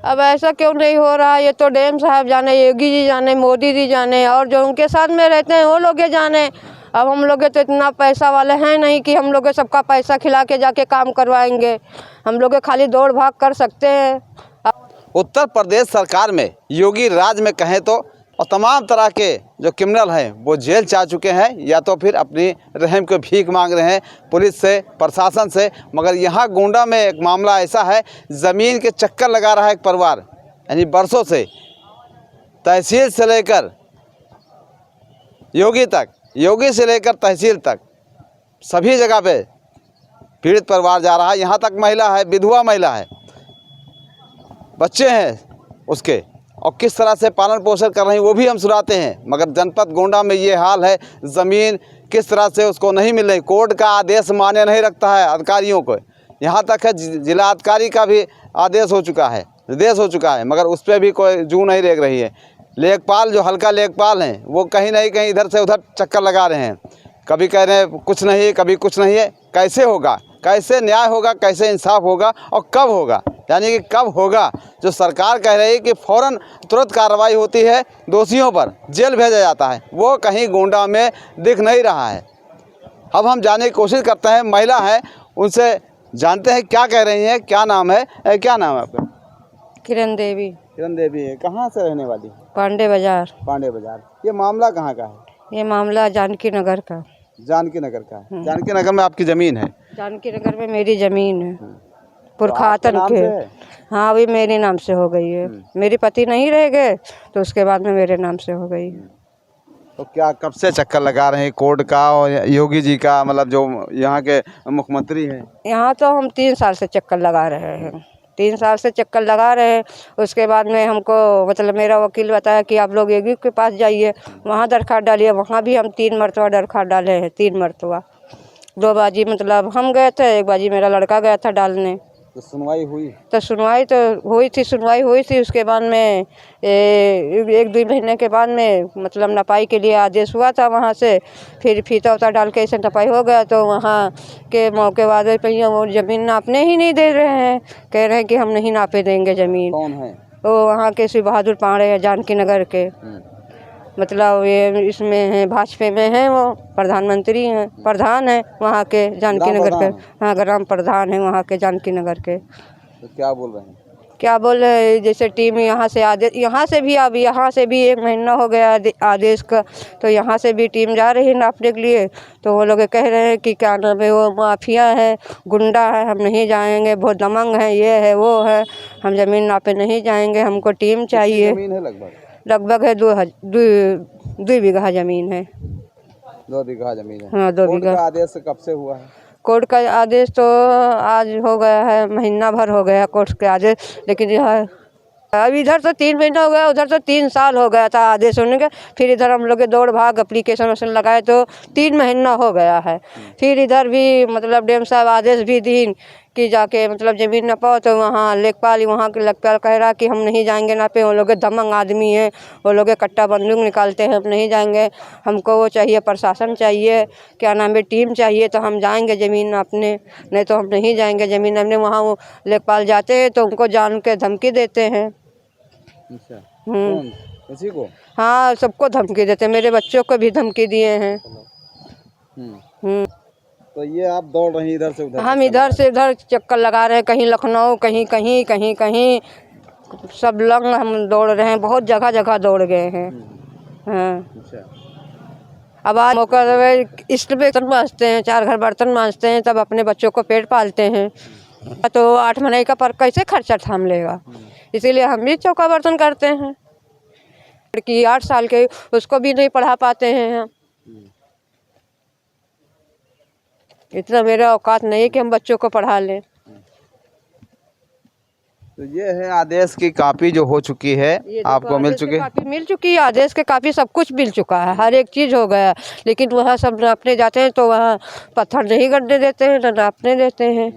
अब ऐसा क्यों नहीं हो रहा, ये तो डीएम साहब जाने, योगी जी जाने, मोदी जी जाने, और जो उनके साथ में रहते हैं वो लोग जाने। अब हम लोग तो इतना पैसा वाले हैं नहीं कि हम लोग सबका पैसा खिला के जाके काम करवाएंगे। हम लोग खाली दौड़ भाग कर सकते हैं। उत्तर प्रदेश सरकार में योगी राज में कहें तो और तमाम तरह के जो क्रिमिनल हैं वो जेल जा चुके हैं या तो फिर अपनी रहम को भीख मांग रहे हैं पुलिस से, प्रशासन से। मगर यहाँ गोंडा में एक मामला ऐसा है, ज़मीन के चक्कर लगा रहा है एक परिवार, यानी बरसों से तहसील से लेकर योगी तक, योगी से लेकर तहसील तक सभी जगह पे पीड़ित परिवार जा रहा है। यहाँ तक महिला है, विधवा महिला है, बच्चे हैं उसके, और किस तरह से पालन पोषण कर रही हैं वो भी हम सुनाते हैं। मगर जनपद गोंडा में ये हाल है, ज़मीन किस तरह से उसको नहीं मिल रही, कोर्ट का आदेश मान्य नहीं रखता है अधिकारियों को। यहाँ तक है जिला अधिकारी का भी आदेश हो चुका है, निर्देश हो चुका है, मगर उस पर भी कोई जू नहीं रेंग रही है। लेखपाल जो हल्का लेखपाल हैं वो कहीं नहीं कहीं इधर से उधर चक्कर लगा रहे हैं, कभी कह रहे हैं कुछ नहीं है, कभी कुछ नहीं है। कैसे होगा, कैसे न्याय होगा, कैसे इंसाफ होगा और कब होगा, यानी कि कब होगा? जो सरकार कह रही है कि फ़ौरन तुरंत कार्रवाई होती है, दोषियों पर जेल भेजा जाता है, वो कहीं गोंडा में दिख नहीं रहा है। अब हम जानने की कोशिश करते हैं, महिला है, उनसे जानते हैं क्या कह रही हैं। क्या नाम है, क्या नाम है आपका? किरण देवी। किरण देवी है, कहाँ से रहने वाली? पांडे बाजार। पांडे बाजार। ये मामला कहाँ का है? ये मामला जानकी नगर का। जानकी नगर का है। जानकी नगर में आपकी ज़मीन है? जानकी नगर में मेरी ज़मीन है, पुरखातन के। हाँ, अभी मेरे नाम से हो गई है। मेरे पति नहीं रह गए तो उसके बाद में मेरे नाम से हो गई। तो क्या कब से चक्कर लगा रहे हैं कोर्ट का और योगी जी का, मतलब जो यहाँ के मुख्यमंत्री हैं? यहाँ तो हम 3 साल से चक्कर लगा रहे हैं, 3 साल से चक्कर लगा रहे हैं। उसके बाद में हमको मतलब मेरा वकील बताया कि आप लोग योगी के पास जाइए, वहाँ दरखास्त डालिए। वहाँ भी हम 3 मरतबा दरखास्त डाले हैं, 3 मरतबा। 2 बाजी मतलब हम गए थे, 1 बाजी मेरा लड़का गया था डालने। तो सुनवाई हुई? तो सुनवाई हुई थी। उसके बाद में 1-2 महीने के बाद में मतलब नपाई के लिए आदेश हुआ था वहाँ से। फिर फीता उता डाल के ऐसे नपाई हो गया तो वहाँ के मौके वादे पे वो ज़मीन नापने ही नहीं दे रहे हैं, कह रहे हैं कि हम नहीं नापे देंगे ज़मीन। कौन है वो? वहाँ के श्री बहादुर पांडे है, जानकी नगर के। मतलब ये इसमें है, भाजपा में है, वो प्रधानमंत्री हैं, प्रधान है वहाँ के जानकी नगर के। हाँ, ग्राम प्रधान है वहाँ के जानकी नगर के। तो क्या बोल रहे हैं? क्या बोल रहे हैं, जैसे टीम यहाँ से आदेश, यहाँ से भी अब यहाँ से भी 1 महीना हो गया आदेश का, तो यहाँ से भी टीम जा रही है नापने के लिए। तो वो लोग कह रहे हैं कि क्या नाम है, वो माफिया है, गुंडा है, हम नहीं जाएंगे, बहुत दमंग है, ये है वो है, हम ज़मीन नापे नहीं जाएंगे, हमको टीम चाहिए। ज़मीन है लगभग है 2 बीघा ज़मीन है। 2 बीघा ज़मीन है। हाँ, 2 बीघा। आदेश कब से हुआ है? कोर्ट का आदेश तो आज हो गया है, महीना भर हो गया कोर्ट के आदेश। लेकिन यह अब इधर तो 3 महीना हो गया, उधर तो 3 साल हो गया था आदेश होने का। फिर इधर हम लोग के दौड़ भाग एप्लीकेशन वैसन लगाए तो 3 महीना हो गया है। फिर इधर भी मतलब डीएम साहब आदेश भी दी कि जाके मतलब ज़मीन नपाओ, तो वहाँ लेखपाल, वहाँ के लेखपाल कह रहा कि हम नहीं जाएंगे नापे, वो लोग दमंग आदमी हैं, वो लोग कट्टा बंदूक निकालते हैं, हम नहीं जाएंगे, हमको वो चाहिए, प्रशासन चाहिए, क्या नाम है, टीम चाहिए, तो हम जाएंगे ज़मीन नापने, नहीं तो हम नहीं जाएंगे ज़मीन नापने। वहाँ वो लेखपाल जाते हैं तो उनको जान के धमकी देते हैं। अच्छा, कौन? किसी को? हाँ, सबको धमकी देते हैं, मेरे बच्चों को भी धमकी दिए हैं। तो ये आप दौड़ रही हैं इधर से उधर? हम इधर से उधर चक्कर लगा रहे हैं, कहीं लखनऊ, कहीं कहीं कहीं कहीं, सब लोग हम दौड़ रहे हैं, बहुत जगह जगह दौड़ गए हैं। हाँ। अच्छा। अब आज मौका इष्ट बर्तन मांजते हैं, 4 घर बर्तन मांजते हैं, तब अपने बच्चों को पेट पालते हैं। तो 8 महीने का पर कैसे खर्चा थाम लेगा, इसीलिए हम भी चौका बर्तन करते हैं। लड़की 8 साल के, उसको भी नहीं पढ़ा पाते हैं हम। इतना मेरा औकात नहीं है कि हम बच्चों को पढ़ा लें। तो ये है आदेश की कॉपी जो हो चुकी है, आपको मिल चुकी है? कॉपी मिल चुकी है, आदेश के कॉपी सब कुछ मिल चुका है, हर एक चीज़ हो गया। लेकिन वहाँ सब नापने जाते हैं तो वहाँ पत्थर नहीं गढ़ने देते हैं, न नापने देते हैं।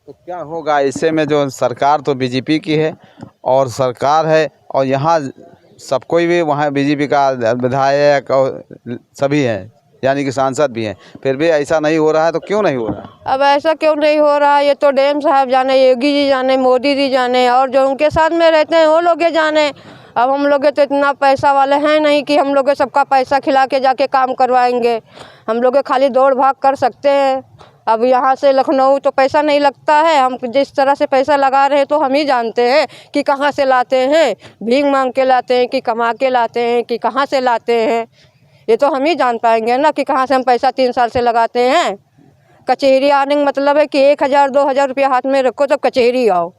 तो क्या होगा इससे में? जो सरकार तो बीजेपी की है और सरकार है, और यहाँ सब कोई भी वहाँ बीजेपी का विधायक और सभी हैं, यानी कि सांसद भी हैं, फिर भी ऐसा नहीं हो रहा है, तो क्यों नहीं हो रहा है? अब ऐसा क्यों नहीं हो रहा है, ये तो डीएम साहब जाने, योगी जी जाने, मोदी जी जाने, और जो उनके साथ में रहते हैं वो लोग ये जाने। अब हम लोग तो इतना पैसा वाले हैं नहीं कि हम लोग सबका पैसा खिला के जाके काम करवाएंगे। हम लोग खाली दौड़ भाग कर सकते हैं। अब यहाँ से लखनऊ तो पैसा नहीं लगता है, हम जिस तरह से पैसा लगा रहे हैं तो हम ही जानते हैं कि कहाँ से लाते हैं, भीख मांग के लाते हैं कि कमा के लाते हैं कि कहाँ से लाते हैं, ये तो हम ही जान पाएंगे ना कि कहाँ से हम पैसा 3 साल से लगाते हैं। कचहरी आने का मतलब है कि 1000-2000 रुपया हाथ में रखो तब कचहरी आओ।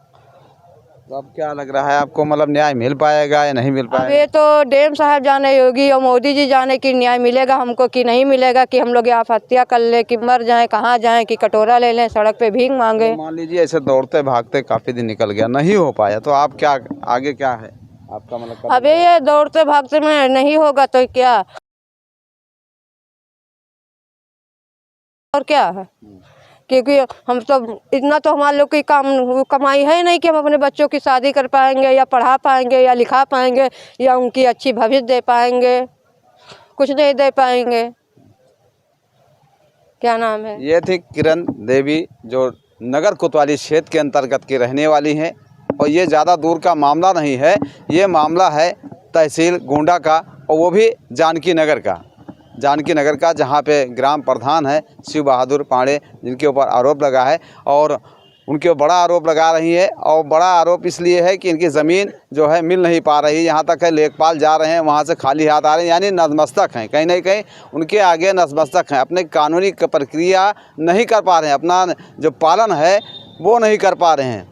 तो अब क्या लग रहा है आपको, मतलब न्याय मिल पाएगा या नहीं मिल अब पाएगा? ये तो डीएम साहब जाने, योगी और मोदी जी जाने कि न्याय मिलेगा हमको कि नहीं मिलेगा, कि हम लोग ये आत्महत्या कर ले, कि मर जाएं, कहाँ जाएं, कि कटोरा ले लें, सड़क पे भीख मांगे। तो मान लीजिए ऐसे दौड़ते भागते काफ़ी दिन निकल गया, नहीं हो पाया, तो आप क्या आगे क्या है आपका मतलब? अब ये दौड़ते भागते में नहीं होगा तो क्या, और क्या है, क्योंकि हम तो इतना तो हमारे लोग की कमाई है नहीं कि हम अपने बच्चों की शादी कर पाएंगे या पढ़ा पाएंगे या लिखा पाएंगे या उनकी अच्छी भविष्य दे पाएंगे, कुछ नहीं दे पाएंगे। क्या नाम है? ये थी किरण देवी, जो नगर कोतवाली क्षेत्र के अंतर्गत की रहने वाली हैं, और ये ज़्यादा दूर का मामला नहीं है, ये मामला है तहसील गोंडा का, और वो भी जानकी नगर का, जहाँ पे ग्राम प्रधान है शिव बहादुर पांडे, जिनके ऊपर आरोप लगा है, और उनके बड़ा आरोप लगा रही है। और बड़ा आरोप इसलिए है कि इनकी ज़मीन जो है मिल नहीं पा रही, यहाँ तक है लेखपाल जा रहे हैं, वहाँ से खाली हाथ आ रहे हैं, यानी नतमस्तक हैं, कहीं ना कहीं उनके आगे नतमस्तक हैं, अपने कानूनी प्रक्रिया नहीं कर पा रहे हैं, अपना जो पालन है वो नहीं कर पा रहे हैं,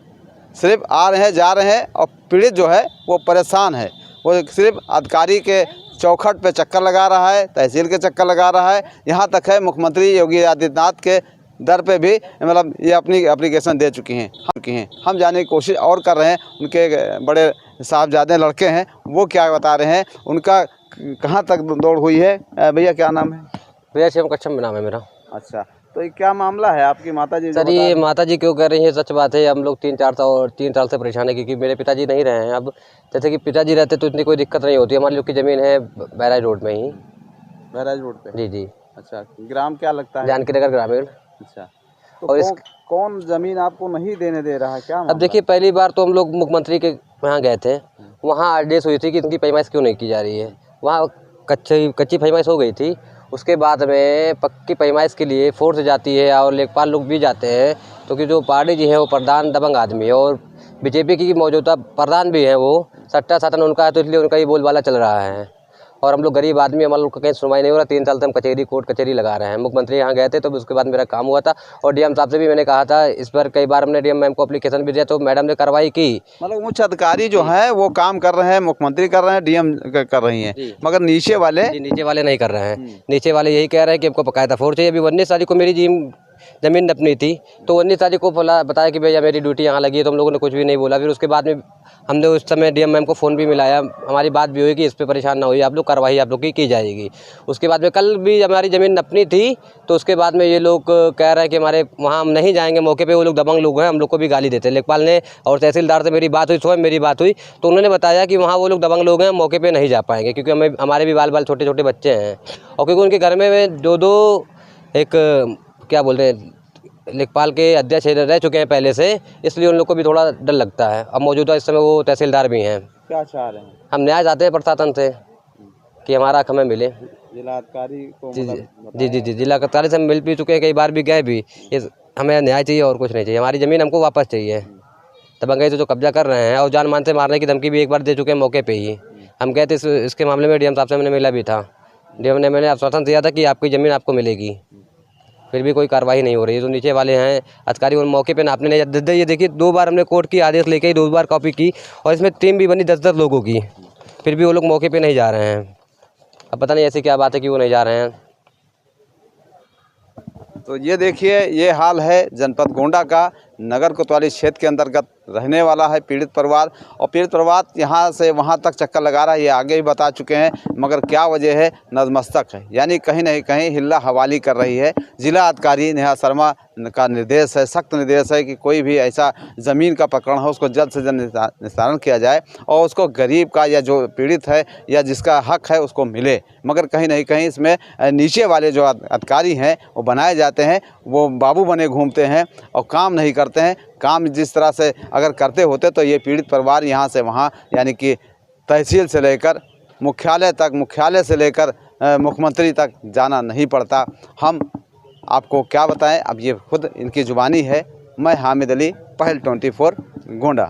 सिर्फ आ रहे हैं जा रहे हैं, और पीड़ित जो है वो परेशान है, वो सिर्फ अधिकारी के चौखट पे चक्कर लगा रहा है, तहसील के चक्कर लगा रहा है, यहाँ तक है मुख्यमंत्री योगी आदित्यनाथ के दर पे भी मतलब ये अपनी एप्लीकेशन दे चुकी हैं। हम जानने की कोशिश और कर रहे हैं, उनके बड़े साहबजादे लड़के हैं, वो क्या बता रहे हैं, उनका कहाँ तक दौड़ हुई है। भैया क्या नाम है? भैया शिवम कच्छम नाम है मेरा। अच्छा, तो ये क्या मामला है? आपकी माता जी सर ये माता जी क्यों कह रही है, सच बात है, हम लोग 3 साल से परेशान है, क्योंकि मेरे पिताजी नहीं रहे हैं। अब जैसे कि पिताजी रहते तो इतनी कोई दिक्कत नहीं होती। हमारी लोग की ज़मीन है बैराज रोड में ही। बैराज रोड पे? जी जी। अच्छा, ग्राम क्या लगता है? जानकी नगर ग्रामीण। अच्छा, तो और कौन ज़मीन आपको नहीं देने दे रहा है, क्या अब देखिए, पहली बार तो हम लोग मुख्यमंत्री के यहाँ गए थे, वहाँ आदेश हुई थी कि इनकी पैमाइश क्यों नहीं की जा रही है। वहाँ कच्ची पैमाइश हो गई थी, उसके बाद में पक्की पैमाइश के लिए फोर्स जाती है और लेखपाल लोग भी जाते हैं, क्योंकि जो पार्टी जी है वो प्रधान दबंग आदमी है, और बीजेपी की मौजूदा प्रधान भी है, वो सट्टा साधन उनका है, तो इसलिए उनका ही बोलबाला चल रहा है। और हम लोग गरीब आदमी, हमारे लोग का कहीं सुनवाई नहीं हो रहा। 3 साल से हम कोर्ट कचहरी लगा रहे हैं। मुख्यमंत्री यहाँ गए थे तो उसके बाद मेरा काम हुआ था, और डीएम साहब से भी मैंने कहा था इस पर, कई बार हमने डीएम मैम को एप्लीकेशन भी दिया, तो मैडम ने कार्रवाई की। मतलब उच्च अधिकारी जो है वो काम कर रहे हैं, मुख्यमंत्री कर रहे हैं, डीएम कर रही हैं, मगर नीचे वाले नहीं कर रहे हैं। नीचे वाले यही कह रहे हैं कि हमको बकायदा फोर्स चाहिए। अभी 19 तारीख को मेरी ज़मीन नपनी थी, तो 19 तारीख को बताया कि भैया मेरी ड्यूटी यहाँ लगी है, तो हम लोगों ने कुछ भी नहीं बोला। फिर उसके बाद में हमने उस समय डीएम मैम को फ़ोन भी मिलाया, हमारी बात भी हुई कि इस पे परेशान ना होइए, आप लोग कार्रवाई आप लोग की जाएगी। उसके बाद में कल भी हमारी ज़मीन नपनी थी, तो उसके बाद में ये लोग कह रहे हैं कि हमारे वहाँ हम नहीं जाएंगे मौके पे। वो लोग दबंग लोग हैं, हम लोग को भी गाली देते हैं। लेखपाल ने और तहसीलदार से मेरी बात हुई, सुबह मेरी बात हुई, तो उन्होंने बताया कि वहाँ वो लोग दबंग लोग हैं, मौके पर नहीं जा पाएंगे, क्योंकि हमारे भी बाल छोटे छोटे बच्चे हैं, और क्योंकि उनके घर में दो एक क्या बोलते हैं लेखपाल के अध्यक्ष रह चुके हैं पहले से, इसलिए उन लोग को भी थोड़ा डर लगता है। अब मौजूदा इस समय वो तहसीलदार भी हैं। क्या चाह रहे हैं? हम न्याय चाहते हैं प्रशासन से कि हमारा हक हमें मिले। जिलाधिकारी को जी जिलाधिकारी से हम मिल भी चुके हैं, कई बार भी गए भी। हमें न्याय चाहिए और कुछ नहीं चाहिए, हमारी ज़मीन हमको वापस चाहिए। दबंगई से जो कब्जा कर रहे हैं और जान मान से मारने की धमकी भी एक बार दे चुके हैं मौके पर ही। हम गए थे इसके मामले में, डीएम साहब से हमने मिला भी था। डीएम ने मैंने आश्वासन दिया था कि आपकी ज़मीन आपको मिलेगी, फिर भी कोई कार्रवाई नहीं हो रही है। जो नीचे वाले हैं अधिकारी उन मौके पे नापने नहीं। ये देखिए 2 बार हमने कोर्ट की आदेश लेके ही 2 बार कॉपी की, और इसमें टीम भी बनी 10-10 लोगों की, फिर भी वो लोग मौके पे नहीं जा रहे हैं। अब पता नहीं ऐसी क्या बात है कि वो नहीं जा रहे हैं। तो ये देखिए, ये हाल है जनपद गोंडा का, नगर कोतवाली क्षेत्र के अंतर्गत रहने वाला है पीड़ित परिवार। और पीड़ित परिवार यहाँ से वहाँ तक चक्कर लगा रहा है, ये आगे भी बता चुके हैं, मगर क्या वजह है, नतमस्तक है, यानी कहीं नहीं कहीं हिल्ला हवाली कर रही है। जिला अधिकारी नेहा शर्मा का निर्देश है, सख्त निर्देश है कि कोई भी ऐसा ज़मीन का प्रकरण हो उसको जल्द से जल्द निस्तारण किया जाए और उसको गरीब का या जो पीड़ित है या जिसका हक है उसको मिले। मगर कहीं नहीं कहीं इसमें नीचे वाले जो अधिकारी हैं वो बनाए जाते हैं, वो बाबू बने घूमते हैं और काम नहीं करते हैं। काम जिस तरह से अगर करते होते तो ये पीड़ित परिवार यहाँ से वहाँ, यानी कि तहसील से लेकर मुख्यालय तक, मुख्यालय से लेकर मुख्यमंत्री तक जाना नहीं पड़ता। हम आपको क्या बताएं, अब ये खुद इनकी ज़ुबानी है। मैं हामिद अली, पहल 24 गोंडा।